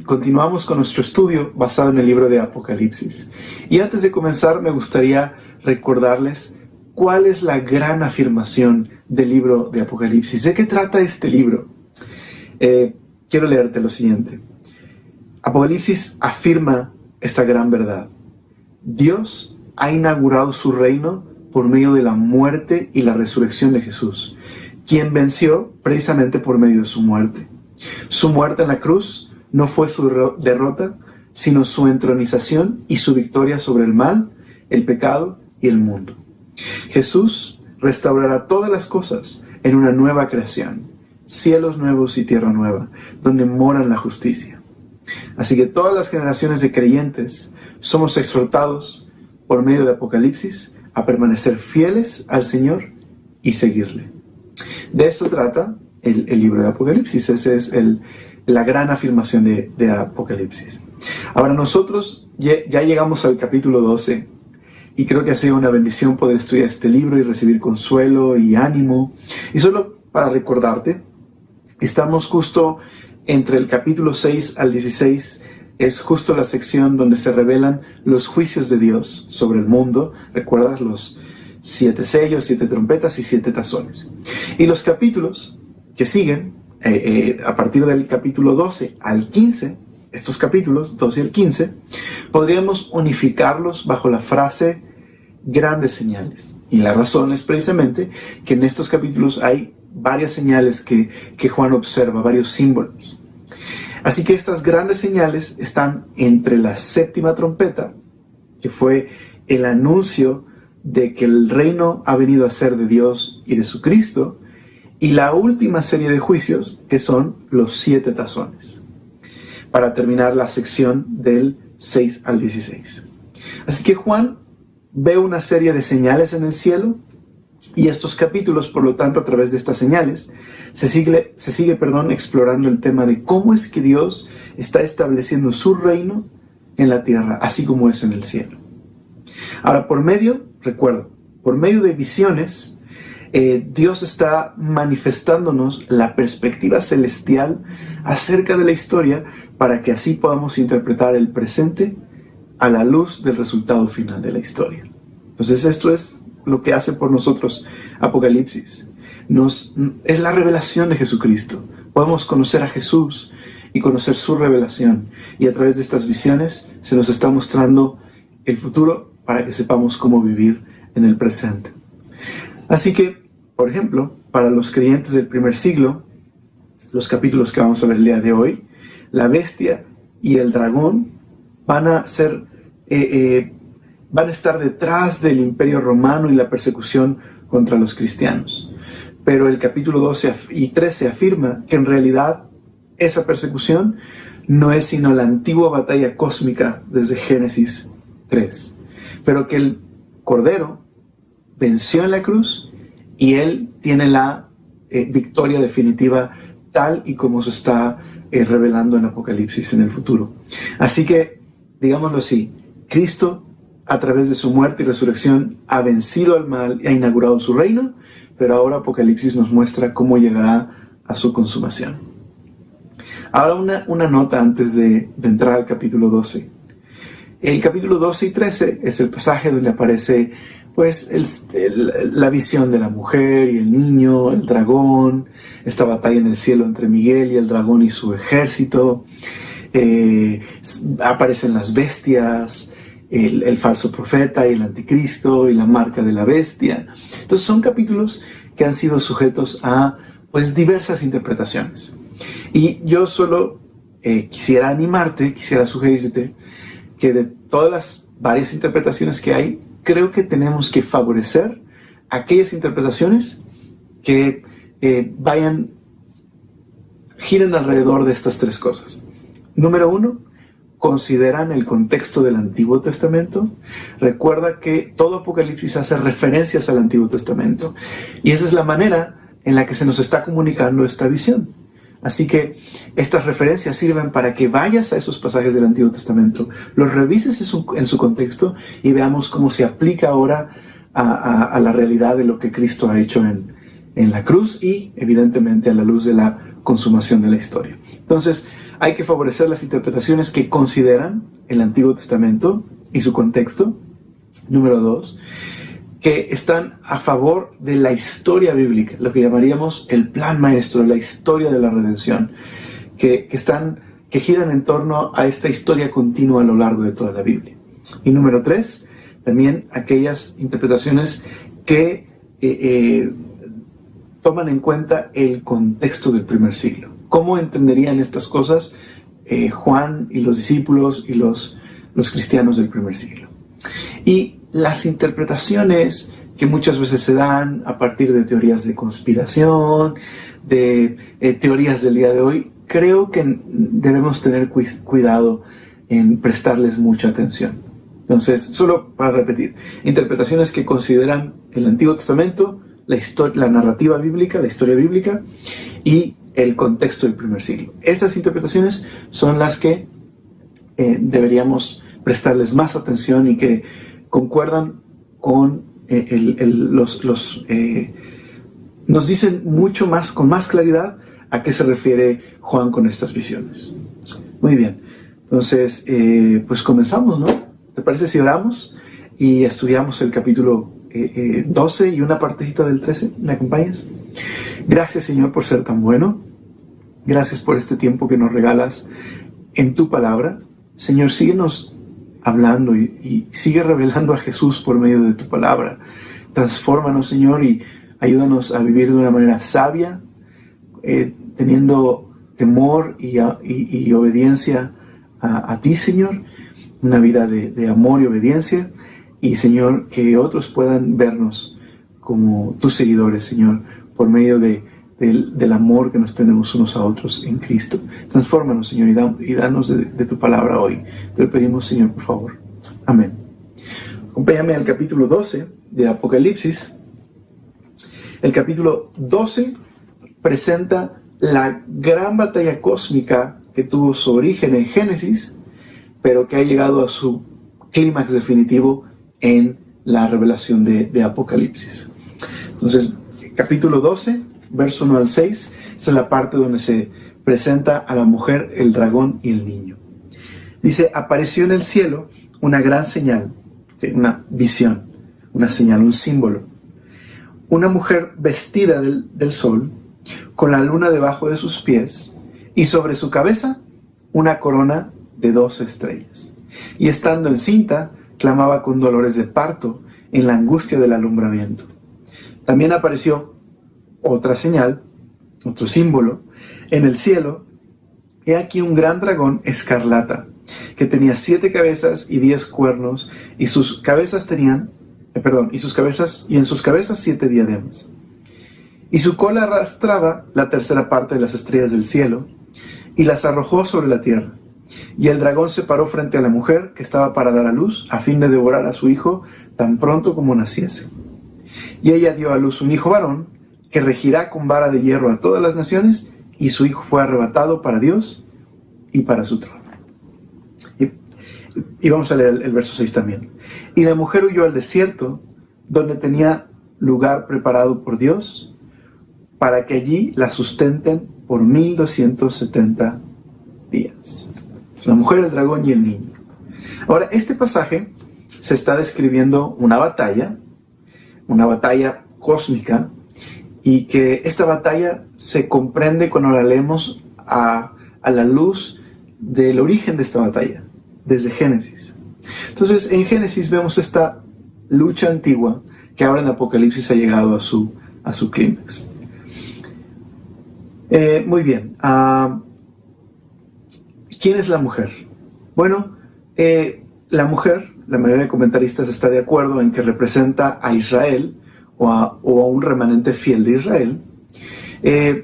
Continuamos con nuestro estudio basado en el libro de Apocalipsis. Y antes de comenzar, me gustaría recordarles cuál es la gran afirmación del libro de Apocalipsis. ¿De qué trata este libro? Quiero leerte lo siguiente. Apocalipsis afirma esta gran verdad. Dios ha inaugurado su reino por medio de la muerte y la resurrección de Jesús, quien venció precisamente por medio de su muerte. Su muerte en la cruz no fue su derrota, sino su entronización y su victoria sobre el mal, el pecado y el mundo. Jesús restaurará todas las cosas en una nueva creación, cielos nuevos y tierra nueva, donde moran la justicia. Así que todas las generaciones de creyentes somos exhortados por medio de Apocalipsis a permanecer fieles al Señor y seguirle. De eso trata el libro de Apocalipsis. Esa es la gran afirmación de Apocalipsis. Ahora nosotros ya llegamos al capítulo 12 y creo que ha sido una bendición poder estudiar este libro y recibir consuelo y ánimo. Y solo para recordarte, estamos justo entre el capítulo 6 al 16, es justo la sección donde se revelan los juicios de Dios sobre el mundo. ¿Recuerdas? Los 7 sellos, 7 trompetas y 7 tazones. Y los capítulos que siguen, a partir del capítulo 12 al 15, estos capítulos, 12 al 15, podríamos unificarlos bajo la frase grandes señales. Y la razón es precisamente que en estos capítulos hay varias señales que Juan observa, varios símbolos. Así que estas grandes señales están entre la séptima trompeta, que fue el anuncio de que el reino ha venido a ser de Dios y de su Cristo, y la última serie de juicios, que son los 7 tazones, para terminar la sección del 6 al 16. Así que Juan ve una serie de señales en el cielo, y estos capítulos, por lo tanto, a través de estas señales, se sigue explorando el tema de cómo es que Dios está estableciendo su reino en la tierra, así como es en el cielo. Ahora, por medio de visiones, Dios está manifestándonos la perspectiva celestial acerca de la historia para que así podamos interpretar el presente a la luz del resultado final de la historia. Entonces, esto es lo que hace por nosotros Apocalipsis. Es la revelación de Jesucristo. Podemos conocer a Jesús y conocer su revelación. Y a través de estas visiones se nos está mostrando el futuro para que sepamos cómo vivir en el presente. Así que, por ejemplo, para los creyentes del primer siglo, los capítulos que vamos a ver el día de hoy, la bestia y el dragón van a estar detrás del imperio romano y la persecución contra los cristianos. Pero el capítulo 12 y 13 afirma que en realidad esa persecución no es sino la antigua batalla cósmica desde Génesis 3. Pero que el Cordero venció en la cruz y Él tiene la victoria definitiva tal y como se está revelando en Apocalipsis en el futuro. Así que, digámoslo así, Cristo, a través de su muerte y resurrección, ha vencido al mal y ha inaugurado su reino, pero ahora Apocalipsis nos muestra cómo llegará a su consumación. Ahora una nota antes de entrar al capítulo 12. El capítulo 12 y 13 es el pasaje donde aparece pues la visión de la mujer y el niño, el dragón, esta batalla en el cielo entre Miguel y el dragón y su ejército. Aparecen las bestias, el falso profeta y el anticristo y la marca de la bestia. Entonces son capítulos que han sido sujetos a pues diversas interpretaciones. Y yo solo quisiera animarte, quisiera sugerirte que de todas las varias interpretaciones que hay, creo que tenemos que favorecer aquellas interpretaciones que giren alrededor de estas 3 cosas. Número 1, consideran el contexto del Antiguo Testamento. Recuerda que todo Apocalipsis hace referencias al Antiguo Testamento. Y esa es la manera en la que se nos está comunicando esta visión. Así que estas referencias sirven para que vayas a esos pasajes del Antiguo Testamento, los revises en su contexto y veamos cómo se aplica ahora a la realidad de lo que Cristo ha hecho en la cruz y evidentemente a la luz de la consumación de la historia. Entonces, hay que favorecer las interpretaciones que consideran el Antiguo Testamento y su contexto. Número 2, que están a favor de la historia bíblica, lo que llamaríamos el plan maestro, la historia de la redención, que giran en torno a esta historia continua a lo largo de toda la Biblia. Y número 3, también aquellas interpretaciones que toman en cuenta el contexto del primer siglo. ¿Cómo entenderían estas cosas Juan y los discípulos y los cristianos del primer siglo? Y las interpretaciones que muchas veces se dan a partir de teorías de conspiración, de teorías del día de hoy, creo que debemos tener cuidado en prestarles mucha atención. Entonces, solo para repetir, interpretaciones que consideran el Antiguo Testamento, la narrativa bíblica, la historia bíblica y el contexto del primer siglo. Esas interpretaciones son las que deberíamos prestarles más atención y que concuerdan con nos dicen mucho más, con más claridad, a qué se refiere Juan con estas visiones. Muy bien, entonces pues comenzamos, ¿no? ¿Te parece si oramos y estudiamos el capítulo 12 y una partecita del 13? ¿Me acompañas? Gracias, Señor, por ser tan bueno. Gracias por este tiempo que nos regalas en tu palabra. Señor, síguenos hablando y sigue revelando a Jesús por medio de tu palabra. Transfórmanos, Señor, y ayúdanos a vivir de una manera sabia, teniendo temor y obediencia a ti, Señor, una vida de amor y obediencia, y, Señor, que otros puedan vernos como tus seguidores, Señor, por medio del amor que nos tenemos unos a otros en Cristo. Transfórmanos, Señor, y danos de tu palabra hoy. Te lo pedimos, Señor, por favor. Amén. Acompáñame al capítulo 12 de Apocalipsis. El capítulo 12 presenta la gran batalla cósmica que tuvo su origen en Génesis, pero que ha llegado a su clímax definitivo en la revelación de Apocalipsis. Entonces, capítulo 12, verso 1 al 6, esa es la parte donde se presenta a la mujer, el dragón y el niño. Dice: apareció en el cielo una gran señal, una visión, una señal, un símbolo. Una mujer vestida del sol, con la luna debajo de sus pies, y sobre su cabeza una corona de 12 estrellas. Y estando encinta, clamaba con dolores de parto en la angustia del alumbramiento. También apareció otra señal, otro símbolo, en el cielo. He aquí un gran dragón escarlata, que tenía 7 cabezas y 10 cuernos, y en sus cabezas 7 diademas. Y su cola arrastraba la tercera parte de las estrellas del cielo, y las arrojó sobre la tierra. Y el dragón se paró frente a la mujer que estaba para dar a luz, a fin de devorar a su hijo tan pronto como naciese. Y ella dio a luz un hijo varón, que regirá con vara de hierro a todas las naciones, y su hijo fue arrebatado para Dios y para su trono. Y vamos a leer el verso 6 también. Y la mujer huyó al desierto, donde tenía lugar preparado por Dios, para que allí la sustenten por 1270 días. La mujer, el dragón y el niño. Ahora, este pasaje se está describiendo una batalla cósmica, y que esta batalla se comprende cuando la leemos a la luz del origen de esta batalla, desde Génesis. Entonces, en Génesis vemos esta lucha antigua que ahora en Apocalipsis ha llegado a su clímax. Muy bien. ¿Quién es la mujer? Bueno, la mujer, la mayoría de comentaristas está de acuerdo en que representa a Israel o a un remanente fiel de Israel,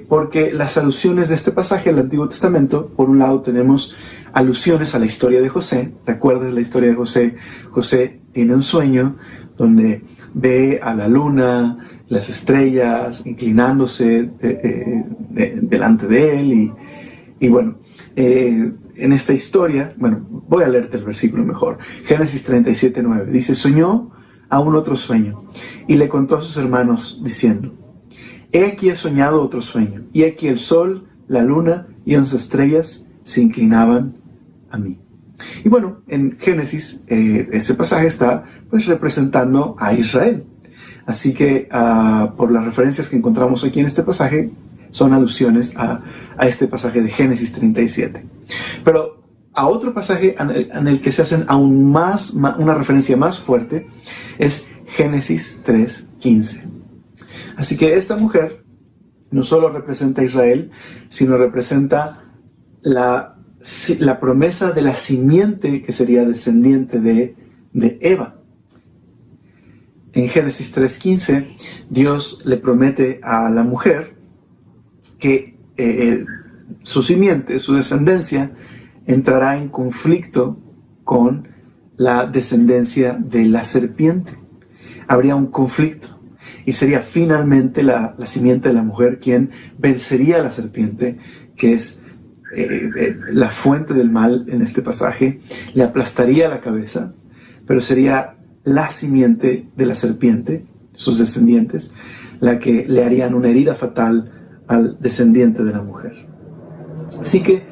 porque las alusiones de este pasaje al Antiguo Testamento, por un lado tenemos alusiones a la historia de José. ¿Te acuerdas de la historia de José? José tiene un sueño donde ve a la luna, las estrellas inclinándose delante de él, y bueno, en esta historia, bueno, voy a leerte el versículo mejor. Génesis 37:9 dice: soñó aún otro sueño, y le contó a sus hermanos diciendo: he aquí he soñado otro sueño, y aquí el sol, la luna y 11 estrellas se inclinaban a mí. Y bueno, en Génesis, ese pasaje está pues representando a Israel. Así que por las referencias que encontramos aquí en este pasaje, son alusiones a este pasaje de Génesis 37. Pero a otro pasaje en el que se hacen aún más, una referencia más fuerte, es Génesis 3:15. Así que esta mujer no solo representa a Israel, sino representa la promesa de la simiente que sería descendiente de Eva. En Génesis 3:15, Dios le promete a la mujer que su simiente, su descendencia, entrará en conflicto con la descendencia de la serpiente. Habría un conflicto y sería finalmente la simiente de la mujer quien vencería a la serpiente, que es la fuente del mal en este pasaje, le aplastaría la cabeza, pero sería la simiente de la serpiente, sus descendientes, la que le harían una herida fatal al descendiente de la mujer. Así que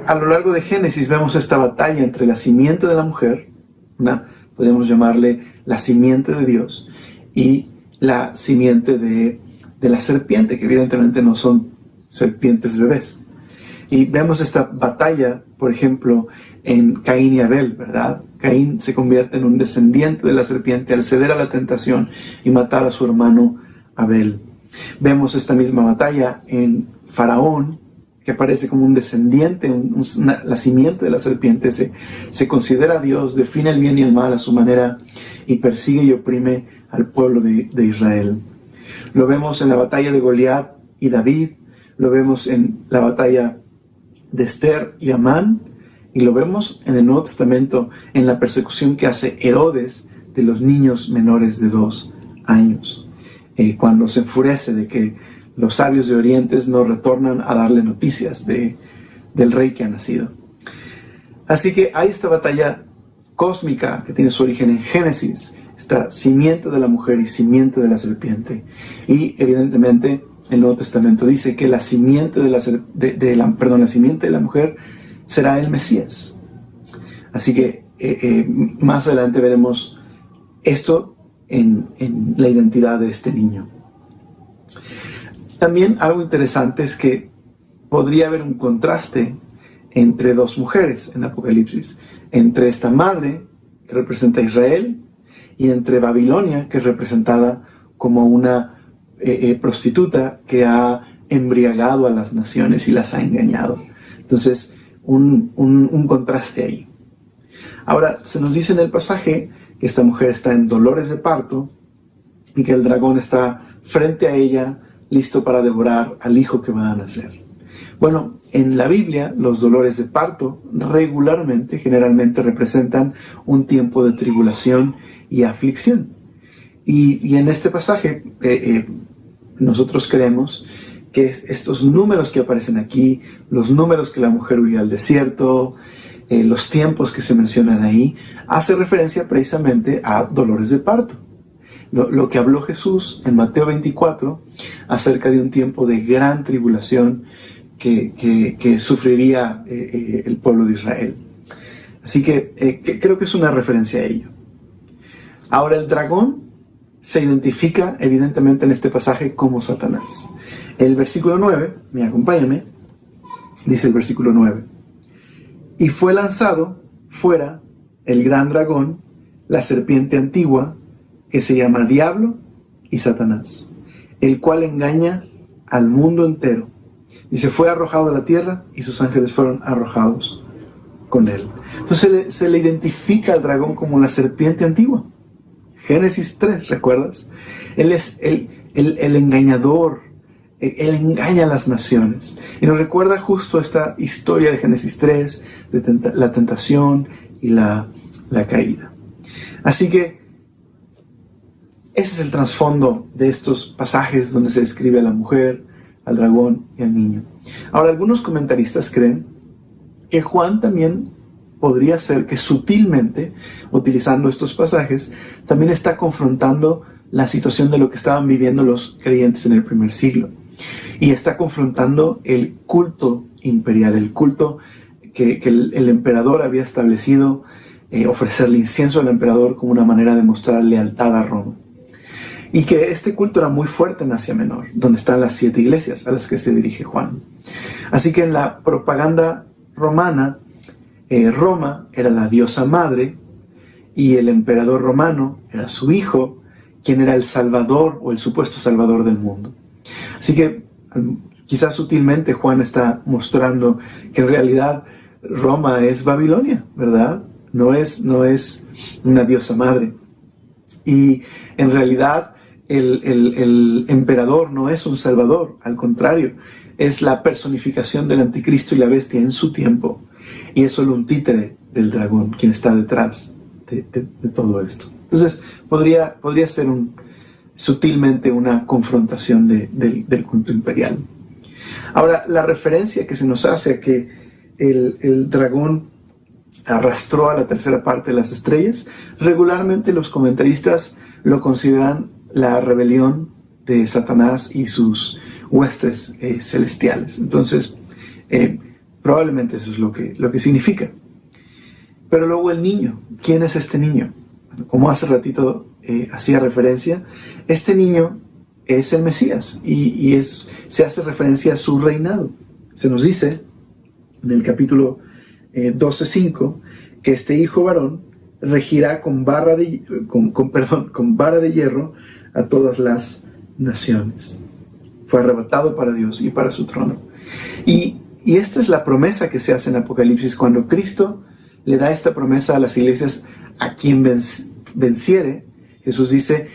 a lo largo de Génesis vemos esta batalla entre la simiente de la mujer, podríamos llamarle la simiente de Dios, y la simiente de la serpiente, que evidentemente no son serpientes bebés. Y vemos esta batalla, por ejemplo, en Caín y Abel, ¿verdad? Caín se convierte en un descendiente de la serpiente al ceder a la tentación y matar a su hermano Abel. Vemos esta misma batalla en Faraón, que aparece como un descendiente, la simiente de la serpiente, se considera Dios, define el bien y el mal a su manera y persigue y oprime al pueblo de Israel. Lo vemos en la batalla de Goliat y David, lo vemos en la batalla de Esther y Amán, y lo vemos en el Nuevo Testamento en la persecución que hace Herodes de los niños menores de 2 años, cuando se enfurece de que los sabios de Oriente no retornan a darle noticias del rey que ha nacido. Así que hay esta batalla cósmica que tiene su origen en Génesis, esta simiente de la mujer y simiente de la serpiente. Y evidentemente el Nuevo Testamento dice que la simiente la simiente de la mujer será el Mesías. Así que más adelante veremos esto en la identidad de este niño. También algo interesante es que podría haber un contraste entre 2 mujeres en Apocalipsis, entre esta madre que representa a Israel y entre Babilonia, que es representada como una prostituta que ha embriagado a las naciones y las ha engañado. Entonces, un contraste ahí. Ahora, se nos dice en el pasaje que esta mujer está en dolores de parto y que el dragón está frente a ella, listo para devorar al hijo que va a nacer. Bueno, en la Biblia, los dolores de parto generalmente representan un tiempo de tribulación y aflicción. Y en este pasaje, nosotros creemos que estos números que aparecen aquí, los números que la mujer huyó al desierto, los tiempos que se mencionan ahí, hace referencia precisamente a dolores de parto. Lo que habló Jesús en Mateo 24 acerca de un tiempo de gran tribulación que sufriría el pueblo de Israel. Así que creo que es una referencia a ello. Ahora, el dragón se identifica evidentemente en este pasaje como Satanás. El versículo 9, acompáñame, dice el versículo 9: y fue lanzado fuera el gran dragón, la serpiente antigua, que se llama Diablo y Satanás, el cual engaña al mundo entero. Y se fue arrojado a la tierra y sus ángeles fueron arrojados con él. Entonces se le identifica al dragón como la serpiente antigua. Génesis 3, ¿recuerdas? Él es el engañador. Él engaña a las naciones. Y nos recuerda justo esta historia de Génesis 3, de la tentación y la caída. Así que ese es el trasfondo de estos pasajes donde se describe a la mujer, al dragón y al niño. Ahora, algunos comentaristas creen que Juan también podría ser que sutilmente, utilizando estos pasajes, también está confrontando la situación de lo que estaban viviendo los creyentes en el primer siglo. Y está confrontando el culto imperial, el culto que el emperador había establecido ofrecerle incienso al emperador como una manera de mostrar lealtad a Roma. Y que este culto era muy fuerte en Asia Menor, donde están las 7 iglesias a las que se dirige Juan. Así que en la propaganda romana, Roma era la diosa madre y el emperador romano era su hijo, quien era el salvador o el supuesto salvador del mundo. Así que quizás sutilmente Juan está mostrando que en realidad Roma es Babilonia, ¿verdad? No es una diosa madre. Y en realidad el emperador no es un salvador, al contrario, es la personificación del anticristo y la bestia en su tiempo. Y es solo un títere del dragón quien está detrás de todo esto. Entonces podría ser sutilmente una confrontación del culto imperial. Ahora, la referencia que se nos hace a que el dragón arrastró a la tercera parte de las estrellas, regularmente los comentaristas lo consideran la rebelión de Satanás y sus huestes celestiales. Entonces, probablemente eso es lo que significa. Pero luego el niño, ¿quién es este niño? Como hace ratito hacía referencia, este niño es el Mesías y se hace referencia a su reinado. Se nos dice en el capítulo 12:5 que este hijo varón regirá con vara de hierro a todas las naciones. Fue arrebatado para Dios y para su trono. Y esta es la promesa que se hace en Apocalipsis cuando Cristo le da esta promesa a las iglesias: a quien venciere, Jesús dice,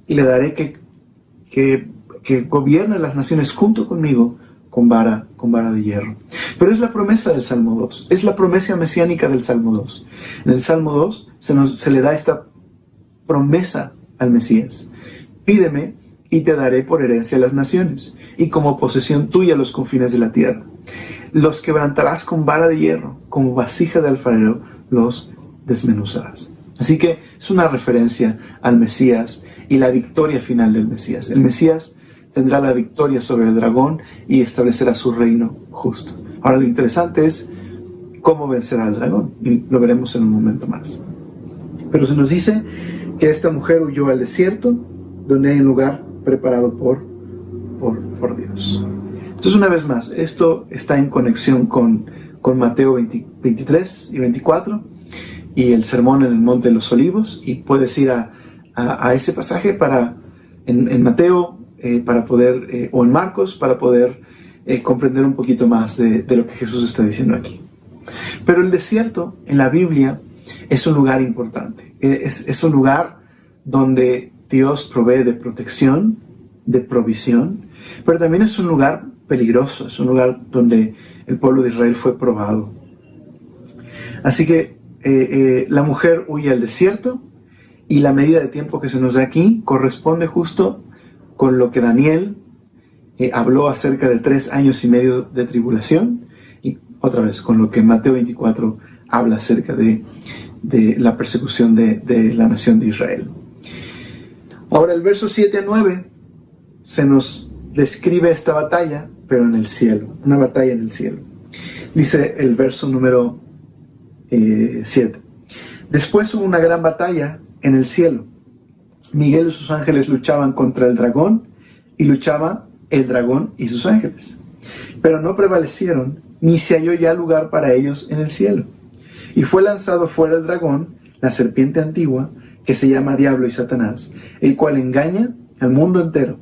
le daré que gobierne las naciones junto conmigo con vara de hierro. Pero es la promesa del Salmo 2, es la promesa mesiánica del Salmo 2. En el Salmo 2 se le da esta promesa al Mesías: pídeme y te daré por herencia a las naciones, y como posesión tuya los confines de la tierra. Los quebrantarás con vara de hierro, como vasija de alfarero los desmenuzarás. Así que es una referencia al Mesías y la victoria final del Mesías. El Mesías tendrá la victoria sobre el dragón y establecerá su reino justo. Ahora, lo interesante es cómo vencerá al dragón, y lo veremos en un momento más. Pero se nos dice que esta mujer huyó al desierto, donde hay un lugar preparado por Dios. Entonces, una vez más, esto está en conexión con Mateo 23 y 24 y el sermón en el Monte de los Olivos, y puedes ir a ese pasaje en Mateo para poder, o en Marcos, para poder comprender un poquito más de lo que Jesús está diciendo aquí. Pero el desierto en la Biblia es un lugar importante, es un lugar donde Dios provee de protección, de provisión, pero también es un lugar peligroso, es un lugar donde el pueblo de Israel fue probado. Así que la mujer huye al desierto, y la medida de tiempo que se nos da aquí corresponde justo con lo que Daniel habló acerca de 3 años y medio de tribulación, y otra vez con lo que Mateo 24 habla acerca de la persecución de la nación de Israel. Ahora, el verso 7 a 9 se nos describe esta batalla, pero en el cielo, una batalla en el cielo. Dice el verso número 7. Después hubo una gran batalla en el cielo. Miguel y sus ángeles luchaban contra el dragón, y luchaba el dragón y sus ángeles. Pero no prevalecieron, ni se halló ya lugar para ellos en el cielo. Y fue lanzado fuera el dragón, la serpiente antigua, que se llama Diablo y Satanás, el cual engaña al mundo entero.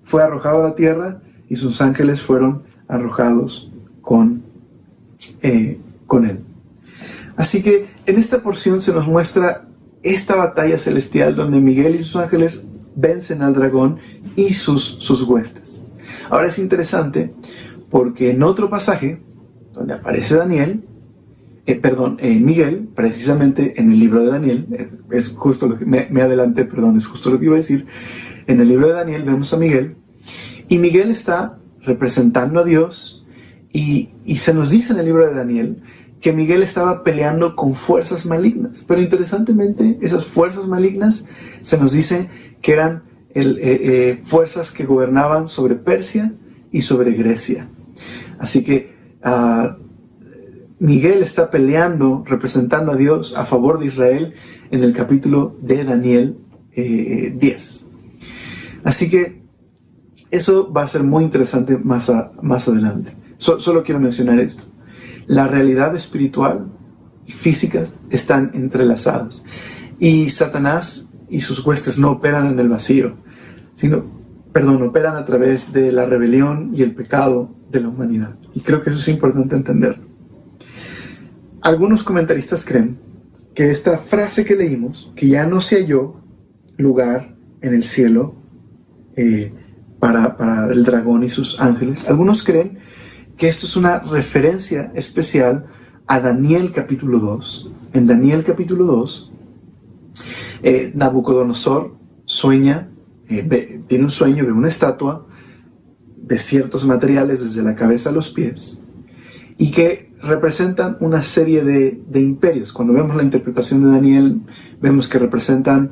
Fue arrojado a la tierra, y sus ángeles fueron arrojados con él. Así que en esta porción se nos muestra esta batalla celestial donde Miguel y sus ángeles vencen al dragón y sus huestes. Ahora, es interesante porque en otro pasaje donde aparece Miguel, precisamente en el libro de Daniel, es justo lo que me adelanté, es justo lo que iba a decir. En el libro de Daniel vemos a Miguel, y Miguel está representando a Dios, y se nos dice en el libro de Daniel que Miguel estaba peleando con fuerzas malignas. Pero interesantemente, esas fuerzas malignas se nos dice que eran fuerzas que gobernaban sobre Persia y sobre Grecia. Así que Miguel está peleando, representando a Dios a favor de Israel en el capítulo de Daniel 10. Así que eso va a ser muy interesante más adelante. Solo quiero mencionar esto. La realidad espiritual y física están entrelazadas. Y Satanás y sus huestes no operan en el vacío, operan a través de la rebelión y el pecado de la humanidad. Y creo que eso es importante entender. Algunos comentaristas creen que esta frase que leímos, que ya no se halló lugar en el cielo para el dragón y sus ángeles, algunos creen que esto es una referencia especial a Daniel capítulo 2. En Daniel capítulo 2, Nabucodonosor sueña, tiene un sueño, ve una estatua de ciertos materiales desde la cabeza a los pies y que representan una serie de imperios. Cuando vemos la interpretación de Daniel, vemos que representan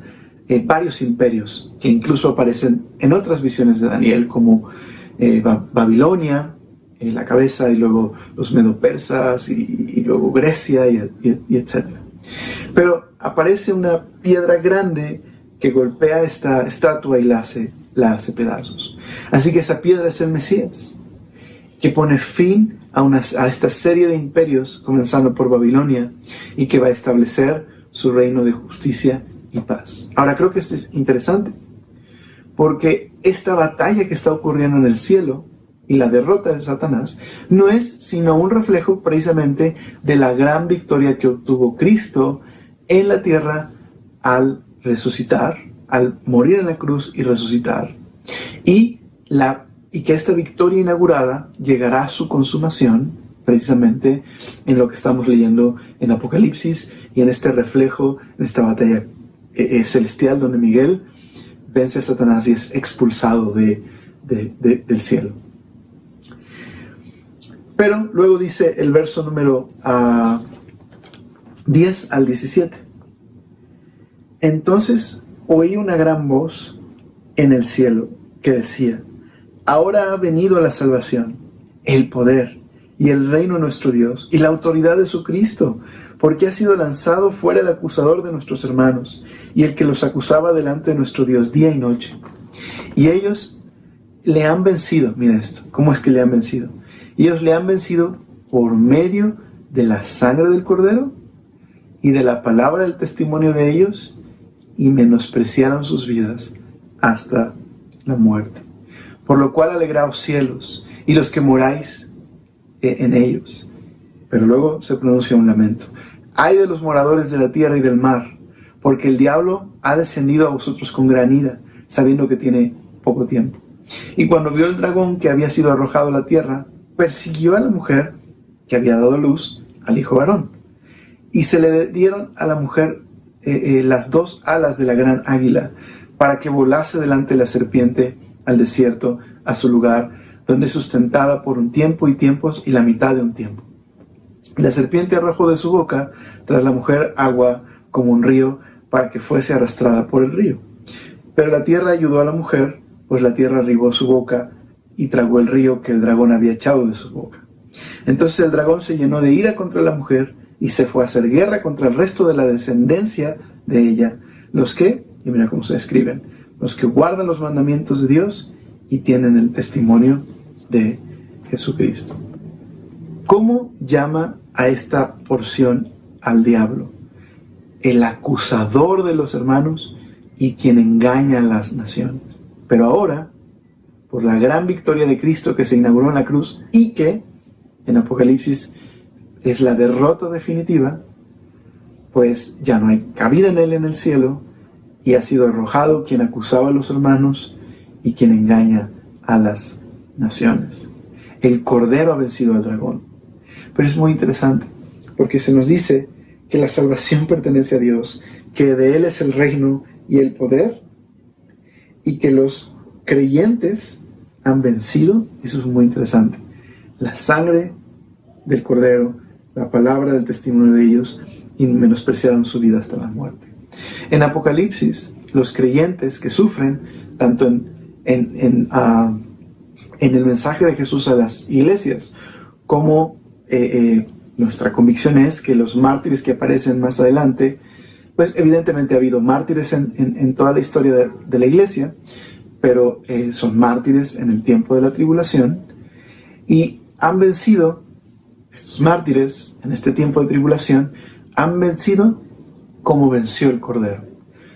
varios imperios que incluso aparecen en otras visiones de Daniel, como Babilonia, la cabeza, y luego los medo-persas, y luego Grecia, y etc. Pero aparece una piedra grande que golpea esta estatua y la hace pedazos. Así que esa piedra es el Mesías, que pone fin a esta serie de imperios, comenzando por Babilonia, y que va a establecer su reino de justicia y paz. Ahora, creo que esto es interesante, porque esta batalla que está ocurriendo en el cielo y la derrota de Satanás no es sino un reflejo precisamente de la gran victoria que obtuvo Cristo en la tierra al resucitar, al morir en la cruz y resucitar, y que esta victoria inaugurada llegará a su consumación precisamente en lo que estamos leyendo en Apocalipsis y en este reflejo, en esta batalla celestial donde Miguel vence a Satanás y es expulsado del cielo. Pero luego dice el verso número 10 al 17. Entonces oí una gran voz en el cielo que decía: ahora ha venido la salvación, el poder y el reino de nuestro Dios y la autoridad de su Cristo, porque ha sido lanzado fuera el acusador de nuestros hermanos y el que los acusaba delante de nuestro Dios día y noche. Y ellos le han vencido. Mira esto, ¿cómo es que le han vencido? Ellos le han vencido por medio de la sangre del Cordero y de la palabra del testimonio de ellos, y menospreciaron sus vidas hasta la muerte. Por lo cual alegraos cielos y los que moráis en ellos. Pero luego se pronuncia un lamento. Ay de los moradores de la tierra y del mar, porque el diablo ha descendido a vosotros con gran ira, sabiendo que tiene poco tiempo. Y cuando vio el dragón que había sido arrojado a la tierra, persiguió a la mujer que había dado luz al hijo varón. Y se le dieron a la mujer las dos alas de la gran águila, para que volase delante de la serpiente al desierto, a su lugar, donde es sustentada por un tiempo y tiempos y la mitad de un tiempo. La serpiente arrojó de su boca tras la mujer agua como un río, para que fuese arrastrada por el río. Pero la tierra ayudó a la mujer, pues la tierra arribó su boca y tragó el río que el dragón había echado de su boca. Entonces el dragón se llenó de ira contra la mujer y se fue a hacer guerra contra el resto de la descendencia de ella, los que, y mira cómo se describen, los que guardan los mandamientos de Dios y tienen el testimonio de Jesucristo. ¿Cómo llama a esta porción al diablo? El acusador de los hermanos y quien engaña a las naciones. Pero ahora, por la gran victoria de Cristo que se inauguró en la cruz y que en Apocalipsis es la derrota definitiva, pues ya no hay cabida en él en el cielo, y ha sido arrojado quien acusaba a los hermanos y quien engaña a las naciones. El Cordero ha vencido al dragón. Pero es muy interesante, porque se nos dice que la salvación pertenece a Dios, que de Él es el reino y el poder, y que los creyentes han vencido. Eso es muy interesante. La sangre del Cordero, la palabra del testimonio de ellos, y menospreciaron su vida hasta la muerte. En Apocalipsis, los creyentes que sufren, tanto en el mensaje de Jesús a las iglesias, como nuestra convicción es que los mártires que aparecen más adelante, pues evidentemente ha habido mártires en toda la historia de la iglesia, pero son mártires en el tiempo de la tribulación y han vencido, estos mártires en este tiempo de tribulación, han vencido como venció el Cordero.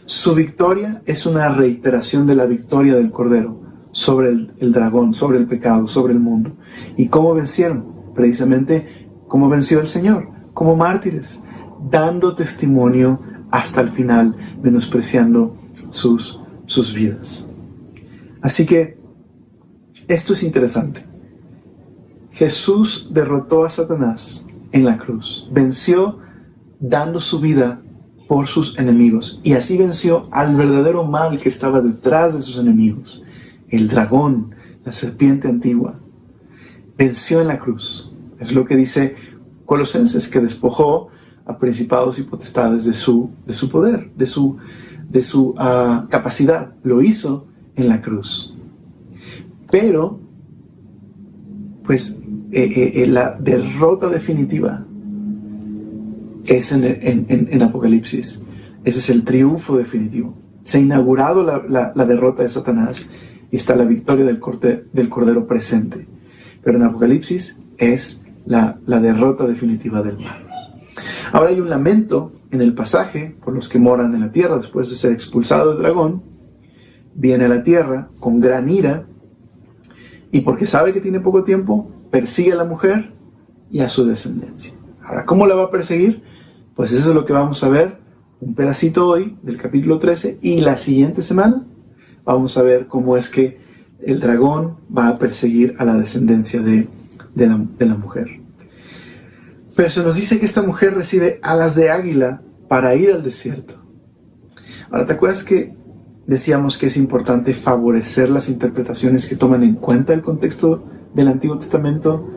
Su victoria es una reiteración de la victoria del Cordero sobre el dragón, sobre el pecado, sobre el mundo. ¿Y cómo vencieron? Precisamente como venció el Señor, como mártires, dando testimonio hasta el final, menospreciando sus vidas. Así que esto es interesante. Jesús derrotó a Satanás en la cruz, venció dando su vida por sus enemigos, y así venció al verdadero mal que estaba detrás de sus enemigos, el dragón, la serpiente antigua. Venció en la cruz. Es lo que dice Colosenses, que despojó a principados y potestades de su poder, de su capacidad. Lo hizo en la cruz. Pero, pues, la derrota definitiva es en Apocalipsis. Ese es el triunfo definitivo. Se ha inaugurado la derrota de Satanás y está la victoria del Cordero presente. Pero en Apocalipsis es la derrota definitiva del mal. Ahora hay un lamento en el pasaje por los que moran en la tierra después de ser expulsado del dragón. Viene a la tierra con gran ira y porque sabe que tiene poco tiempo, persigue a la mujer y a su descendencia. Ahora, ¿cómo la va a perseguir? Pues eso es lo que vamos a ver un pedacito hoy del capítulo 13 y la siguiente semana vamos a ver cómo es que el dragón va a perseguir a la descendencia de la mujer. Pero se nos dice que esta mujer recibe alas de águila para ir al desierto. Ahora, ¿te acuerdas que decíamos que es importante favorecer las interpretaciones que toman en cuenta el contexto del Antiguo Testamento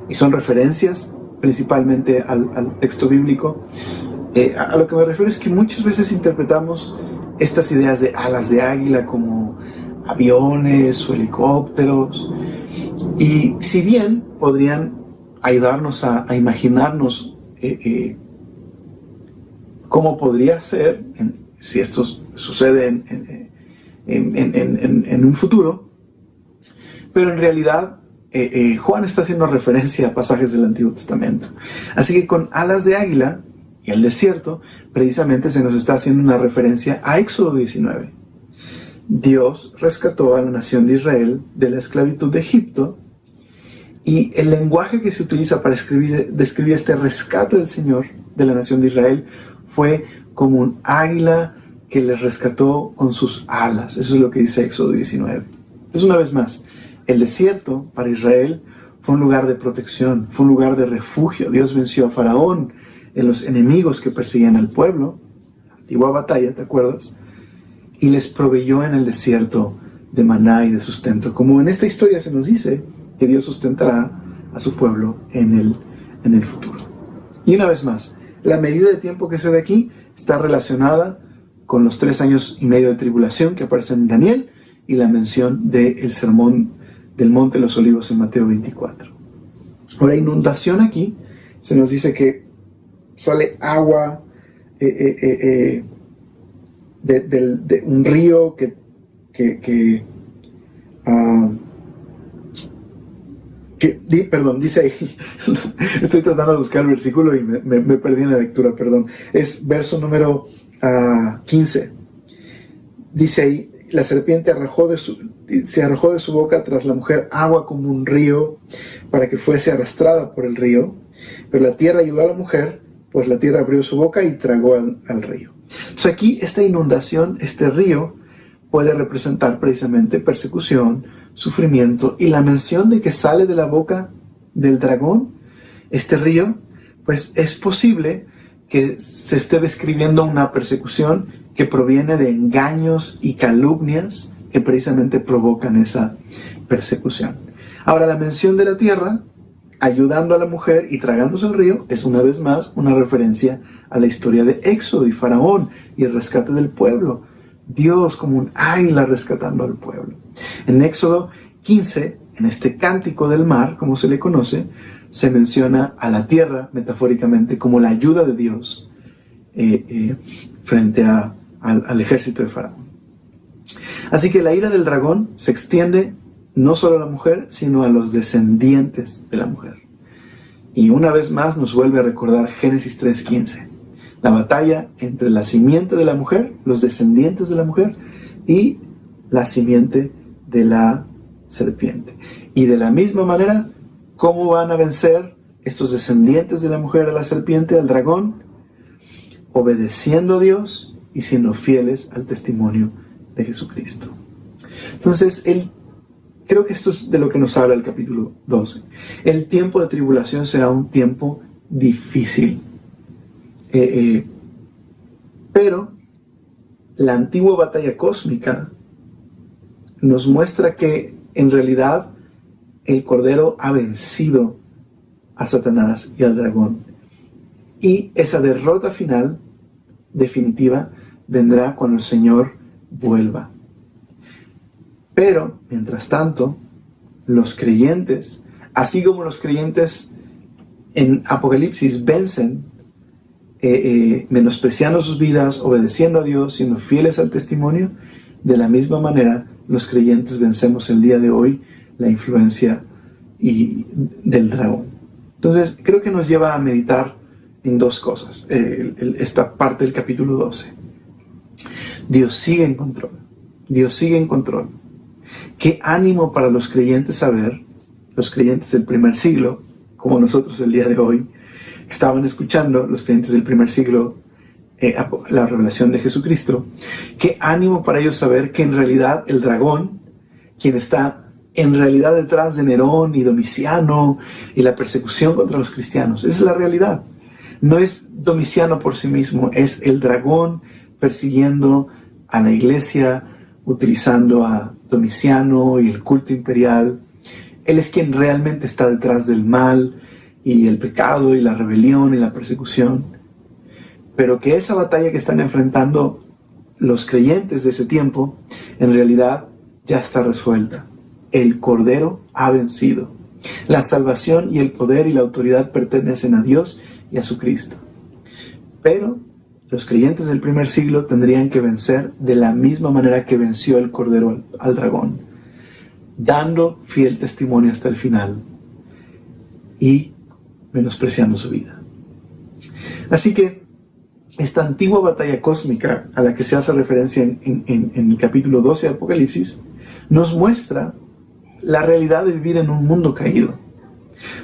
y son referencias principalmente al texto bíblico? A lo que me refiero es que muchas veces interpretamos estas ideas de alas de águila como aviones o helicópteros, y si bien podrían ayudarnos a imaginarnos cómo podría ser si esto sucede en un futuro, pero en realidad Juan está haciendo referencia a pasajes del Antiguo Testamento. Así que con alas de águila y el desierto, precisamente se nos está haciendo una referencia a Éxodo 19. Dios rescató a la nación de Israel de la esclavitud de Egipto, y el lenguaje que se utiliza para describir este rescate del Señor de la nación de Israel fue como un águila que les rescató con sus alas. Eso es lo que dice Éxodo 19. Entonces, una vez más, el desierto para Israel fue un lugar de protección, fue un lugar de refugio. Dios venció a Faraón en los enemigos que perseguían al pueblo, la antigua batalla, ¿te acuerdas? Y les proveyó en el desierto de maná y de sustento, como en esta historia se nos dice que Dios sustentará a su pueblo en el futuro. Y una vez más, la medida de tiempo que se da aquí está relacionada con los 3 años y medio de tribulación que aparecen en Daniel y la mención del sermón del Monte de los Olivos en Mateo 24. Ahora, inundación aquí, se nos dice que sale agua de un río dice ahí, estoy tratando de buscar el versículo y me perdí en la lectura, perdón. Es verso número 15. Dice ahí, la serpiente se arrojó de su boca tras la mujer agua como un río para que fuese arrastrada por el río, pero la tierra ayudó a la mujer, pues la tierra abrió su boca y tragó al río. Entonces aquí esta inundación, este río, puede representar precisamente persecución, sufrimiento, y la mención de que sale de la boca del dragón, este río, pues es posible que se esté describiendo una persecución que proviene de engaños y calumnias que precisamente provocan esa persecución. Ahora, la mención de la tierra ayudando a la mujer y tragándose el río es una vez más una referencia a la historia de Éxodo y Faraón y el rescate del pueblo. Dios como un águila rescatando al pueblo. En Éxodo 15, en este cántico del mar, como se le conoce, se menciona a la tierra, metafóricamente, como la ayuda de Dios frente al ejército de Faraón. Así que la ira del dragón se extiende no solo a la mujer, sino a los descendientes de la mujer. Y una vez más nos vuelve a recordar Génesis 3:15, la batalla entre la simiente de la mujer, los descendientes de la mujer, y la simiente de la serpiente. Y de la misma manera, ¿cómo van a vencer estos descendientes de la mujer a la serpiente, al dragón? Obedeciendo a Dios y siendo fieles al testimonio de Jesucristo. Entonces, creo que esto es de lo que nos habla el capítulo 12. El tiempo de tribulación será un tiempo difícil. Pero la antigua batalla cósmica nos muestra que en realidad el Cordero ha vencido a Satanás y al dragón. Y esa derrota final, definitiva, vendrá cuando el Señor vuelva. Pero, mientras tanto, los creyentes, así como los creyentes en Apocalipsis vencen, menospreciando sus vidas, obedeciendo a Dios, siendo fieles al testimonio, de la misma manera los creyentes vencemos el día de hoy la influencia del dragón. Entonces, creo que nos lleva a meditar en dos cosas, esta parte del capítulo 12. Dios sigue en control. Dios sigue en control. Qué ánimo para los creyentes saber, los creyentes del primer siglo, como nosotros el día de hoy, estaban escuchando, los creyentes del primer siglo, la revelación de Jesucristo. Qué ánimo para ellos saber que en realidad el dragón, quien está en realidad detrás de Nerón y Domiciano y la persecución contra los cristianos, esa es la realidad. No es Domiciano por sí mismo, es el dragón persiguiendo a la iglesia, utilizando a Domiciano y el culto imperial. Él es quien realmente está detrás del mal y el pecado y la rebelión y la persecución. Pero que esa batalla que están enfrentando los creyentes de ese tiempo, en realidad ya está resuelta. El Cordero ha vencido. La salvación y el poder y la autoridad pertenecen a Dios y a su Cristo. Pero los creyentes del primer siglo tendrían que vencer de la misma manera que venció el Cordero al dragón, dando fiel testimonio hasta el final y menospreciando su vida. Así que esta antigua batalla cósmica a la que se hace referencia en el capítulo 12 de Apocalipsis nos muestra la realidad de vivir en un mundo caído.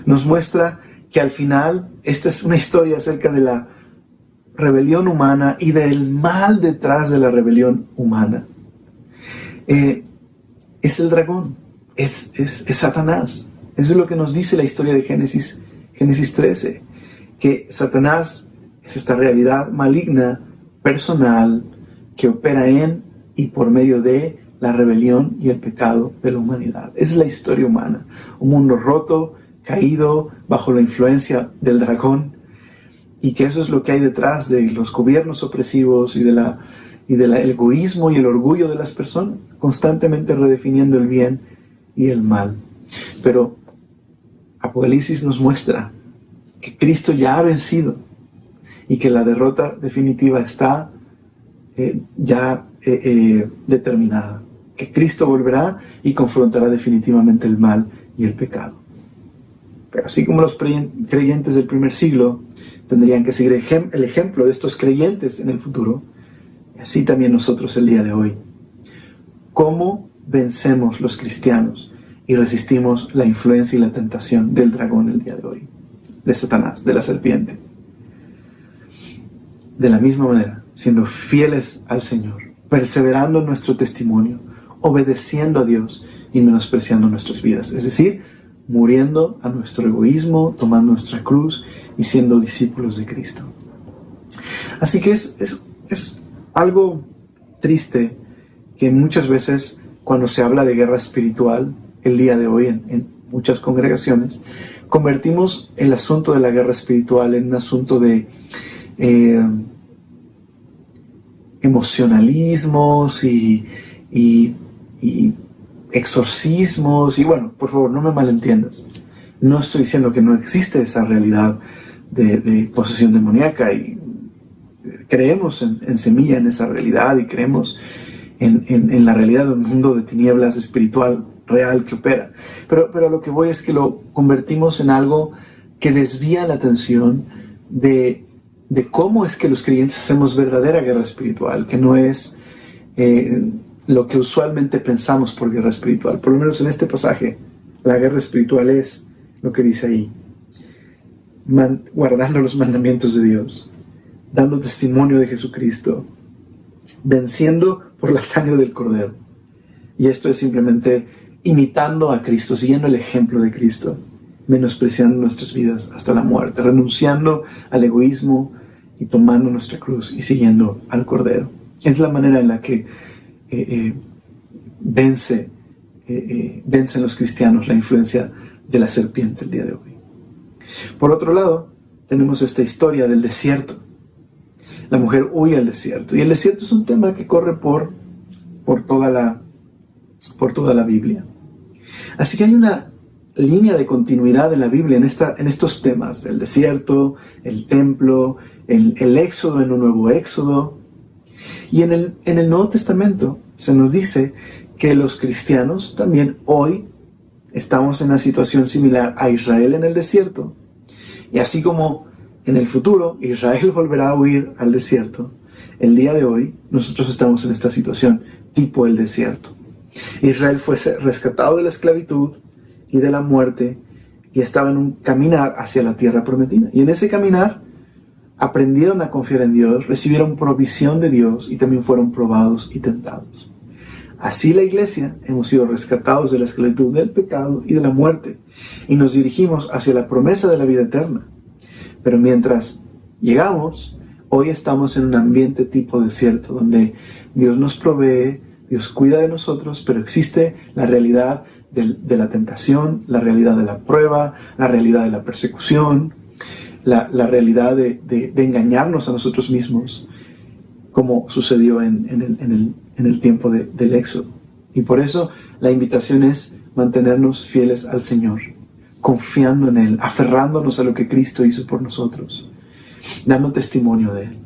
Nos muestra que al final esta es una historia acerca de la rebelión humana y del mal detrás de la rebelión humana. Es el dragón, es Satanás. Eso es lo que nos dice la historia de Génesis 13, que Satanás es esta realidad maligna, personal, que opera en y por medio de la rebelión y el pecado de la humanidad. Es la historia humana, un mundo roto, caído, bajo la influencia del dragón, y que eso es lo que hay detrás de los gobiernos opresivos y del egoísmo y el orgullo de las personas, constantemente redefiniendo el bien y el mal. Pero Apocalipsis nos muestra que Cristo ya ha vencido y que la derrota definitiva está determinada, que Cristo volverá y confrontará definitivamente el mal y el pecado. Pero así como los creyentes del primer siglo tendrían que seguir el ejemplo de estos creyentes en el futuro, así también nosotros el día de hoy. ¿Cómo vencemos los cristianos y resistimos la influencia y la tentación del dragón el día de hoy, de Satanás, de la serpiente? De la misma manera, siendo fieles al Señor, perseverando en nuestro testimonio, obedeciendo a Dios y menospreciando nuestras vidas, es decir, muriendo a nuestro egoísmo, tomando nuestra cruz y siendo discípulos de Cristo. Así que es algo triste que muchas veces cuando se habla de guerra espiritual el día de hoy en muchas congregaciones, convertimos el asunto de la guerra espiritual en un asunto de emocionalismos y exorcismos, y bueno, por favor, no me malentiendas. No estoy diciendo que no existe esa realidad de posesión demoníaca, y creemos en semilla en esa realidad, y creemos en la realidad de un mundo de tinieblas espiritual real que opera. Pero a lo que voy es que lo convertimos en algo que desvía la atención de cómo es que los creyentes hacemos verdadera guerra espiritual, que no es lo que usualmente pensamos por guerra espiritual. Por lo menos en este pasaje, la guerra espiritual es lo que dice ahí: guardando los mandamientos de Dios, dando testimonio de Jesucristo, venciendo por la sangre del Cordero. Y esto es simplemente imitando a Cristo, siguiendo el ejemplo de Cristo, menospreciando nuestras vidas hasta la muerte, renunciando al egoísmo y tomando nuestra cruz y siguiendo al Cordero. Es la manera en la que vencen los cristianos la influencia de la serpiente el día de hoy. Por otro lado, tenemos esta historia del desierto. La mujer huye al desierto, y el desierto es un tema que corre por toda la Biblia. Así que hay una línea de continuidad en la Biblia en estos temas: el desierto, el templo, el éxodo en un nuevo éxodo. Y en el Nuevo Testamento se nos dice que los cristianos también hoy estamos en una situación similar a Israel en el desierto. Y así como en el futuro Israel volverá a huir al desierto, el día de hoy nosotros estamos en esta situación tipo el desierto. Israel fue rescatado de la esclavitud y de la muerte, y estaba en un caminar hacia la tierra prometida. Y en ese caminar aprendieron a confiar en Dios, recibieron provisión de Dios y también fueron probados y tentados. Así la iglesia hemos sido rescatados de la esclavitud del pecado y de la muerte, y nos dirigimos hacia la promesa de la vida eterna. Pero mientras llegamos, hoy estamos en un ambiente tipo desierto, donde Dios nos provee, Dios cuida de nosotros, pero existe la realidad de la tentación, la realidad de la prueba, la realidad de la persecución, la realidad de engañarnos a nosotros mismos, como sucedió en el tiempo del Éxodo. Y por eso la invitación es mantenernos fieles al Señor, confiando en Él, aferrándonos a lo que Cristo hizo por nosotros, dando testimonio de Él.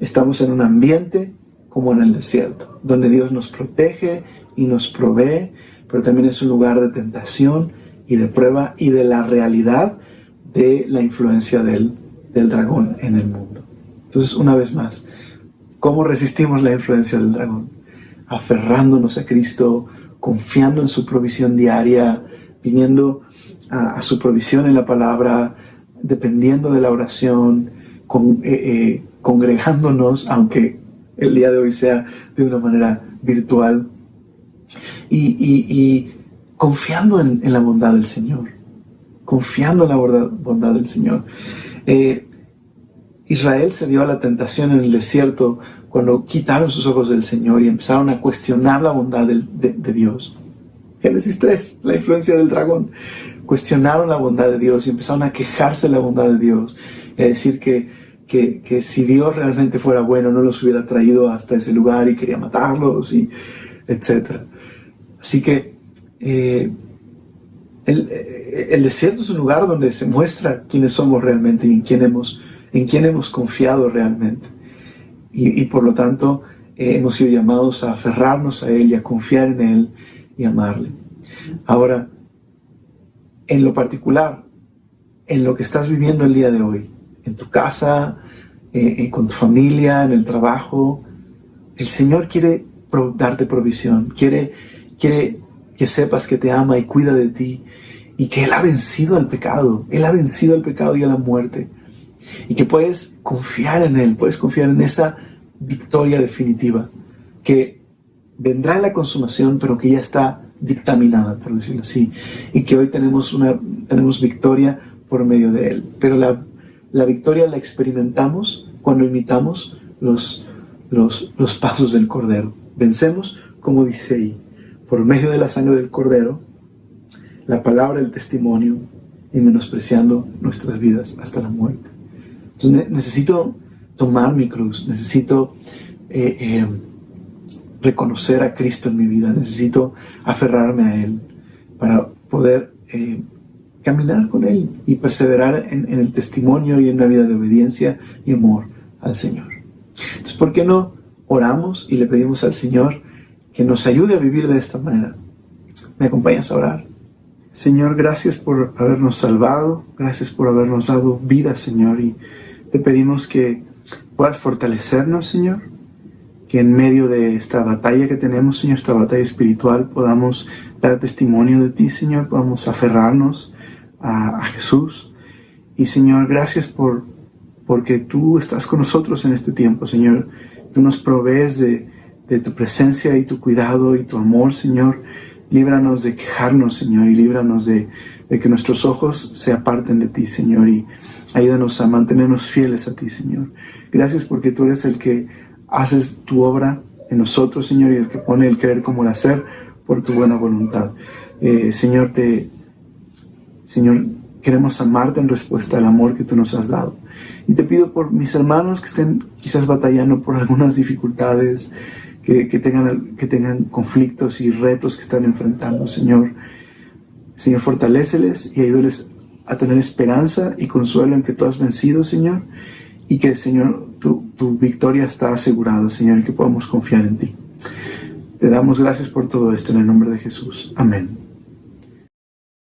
Estamos en un ambiente como en el desierto, donde Dios nos protege y nos provee, pero también es un lugar de tentación y de prueba y de la realidad de la influencia del dragón en el mundo. Entonces, una vez más, ¿cómo resistimos la influencia del dragón? Aferrándonos a Cristo, confiando en su provisión diaria, viniendo a su provisión en la palabra, dependiendo de la oración, congregándonos, aunque el día de hoy sea de una manera virtual, y confiando en la bondad del Señor, confiando en la bondad del Señor. Israel se dio a la tentación en el desierto cuando quitaron sus ojos del Señor y empezaron a cuestionar la bondad de Dios. Génesis 3, la influencia del dragón. Cuestionaron la bondad de Dios y empezaron a quejarse de la bondad de Dios, y a decir que si Dios realmente fuera bueno no los hubiera traído hasta ese lugar y quería matarlos, y etc. Así que el desierto es un lugar donde se muestra quiénes somos realmente y en quién hemos confiado realmente. Y por lo tanto hemos sido llamados a aferrarnos a Él y a confiar en Él y amarle. Ahora, en lo particular, en lo que estás viviendo el día de hoy, en tu casa, con tu familia, en el trabajo, el Señor quiere darte provisión, quiere que sepas que te ama y cuida de ti, y que Él ha vencido al pecado, Él ha vencido al pecado y a la muerte, y que puedes confiar en Él, puedes confiar en esa victoria definitiva, que vendrá en la consumación, pero que ya está dictaminada, por decirlo así, y que hoy tenemos victoria por medio de Él. Pero la victoria la experimentamos cuando imitamos los pasos del Cordero. Vencemos, como dice ahí, por medio de la sangre del Cordero, la palabra del testimonio, y menospreciando nuestras vidas hasta la muerte. Entonces necesito tomar mi cruz, necesito reconocer a Cristo en mi vida, necesito aferrarme a Él para poder caminar con Él y perseverar en el testimonio y en la vida de obediencia y amor al Señor. Entonces, ¿por qué no oramos y le pedimos al Señor que nos ayude a vivir de esta manera? ¿Me acompañas a orar? Señor, gracias por habernos salvado, gracias por habernos dado vida, Señor, y te pedimos que puedas fortalecernos, Señor, que en medio de esta batalla que tenemos, Señor, esta batalla espiritual, podamos dar testimonio de ti, Señor, podamos aferrarnos a Jesús. Y, Señor, gracias porque tú estás con nosotros en este tiempo, Señor. Tú nos provees de tu presencia y tu cuidado y tu amor, Señor. Líbranos de quejarnos, Señor, y líbranos de que nuestros ojos se aparten de ti, Señor, y ayúdanos a mantenernos fieles a ti, Señor. Gracias porque tú eres el que haces tu obra en nosotros, Señor, y el que pone el querer como el hacer por tu buena voluntad. Señor, queremos amarte en respuesta al amor que tú nos has dado. Y te pido por mis hermanos que estén quizás batallando por algunas dificultades, que tengan conflictos y retos que están enfrentando, Señor. Señor, fortaléceles y ayúdales a tener esperanza y consuelo en que tú has vencido, Señor, y que, Señor, tu victoria está asegurada, Señor, y que podamos confiar en ti. Te damos gracias por todo esto en el nombre de Jesús. Amén.